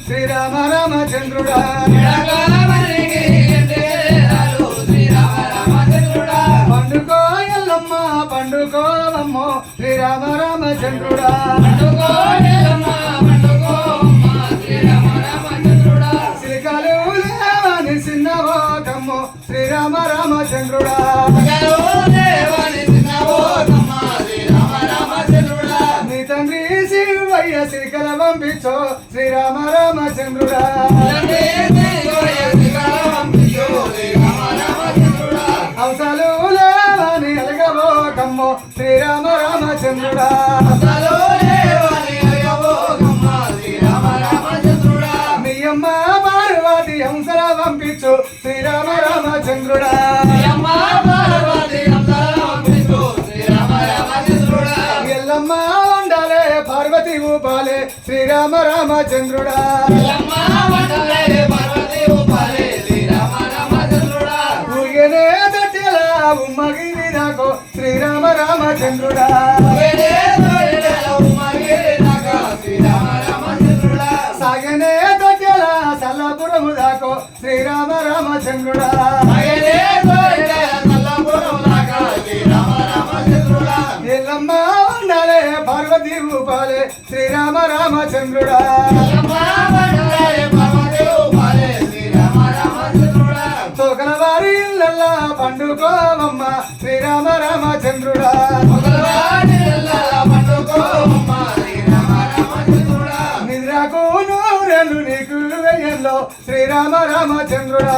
శ్రీరామ రామచంద్రుడా పండుకో ఎల్లమ్మ పండుకోవమ్మో శ్రీరామ రామచంద్రుడా సిలికలు లేవని చిన్నవోకమ్మో శ్రీరామ రామచంద్రుడా నీ తండ్రి శివయ్య సిరికల పంపించో శ్రీరామ రామచంద్రుడా అవసలు లేవని ఎలగబోకమ్మో శ్రీరామ రామచంద్రుడా మీ అమ్మ పార్వతి హంసల పంపించు శ్రీరామ రామచంద్రుడా ఎల్లమ్మ ఉండాలే పార్వతి ఊపాలే శ్రీరామ రామచంద్రుడా ఊగనే తట్టెలా ఉమ్మగిరి నాకో శ్రీరామ రామచంద్రుడా సాగనే తట్టెలా సల్లాపురము దాకో శ్రీరామ రామచంద్రుడా ఎల్లమ్మ ఉండాలే పార్వతి రూపాలే శ్రీరామ రామచంద్రుడా తోకల వారి ఇళ్ళల్లా పండుకోవమ్మ శ్రీరామ రామచంద్రుడా నిద్రకు నూరెలు నీకు వెయ్యల్లో శ్రీరామ రామచంద్రుడా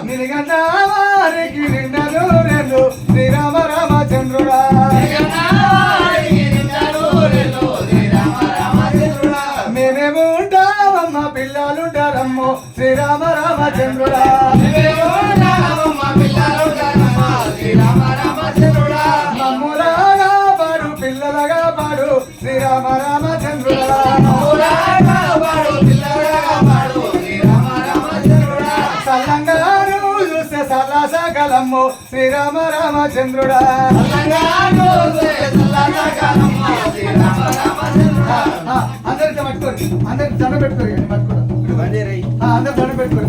నిలగన్న వారికి నిండ నూరెలు శ్రీరామ రామచంద్రుడా మేమేమో ఉంటామమ్మ పిల్లలుంటారమ్మో శ్రీరామ రామచంద్రుడా మమ్ములాగా పాడు పిల్లలగా పాడు శ్రీరామ రామచంద్రుడా సల్లంగాను చూస్తే సల్లాసగలమ్మో శ్రీరామ రామచంద్రుడా అందరికి పట్టుకోరు అందరికి దండ పెట్టుకోరు పట్టుకోరు అందరు దండ పెట్టుకోరు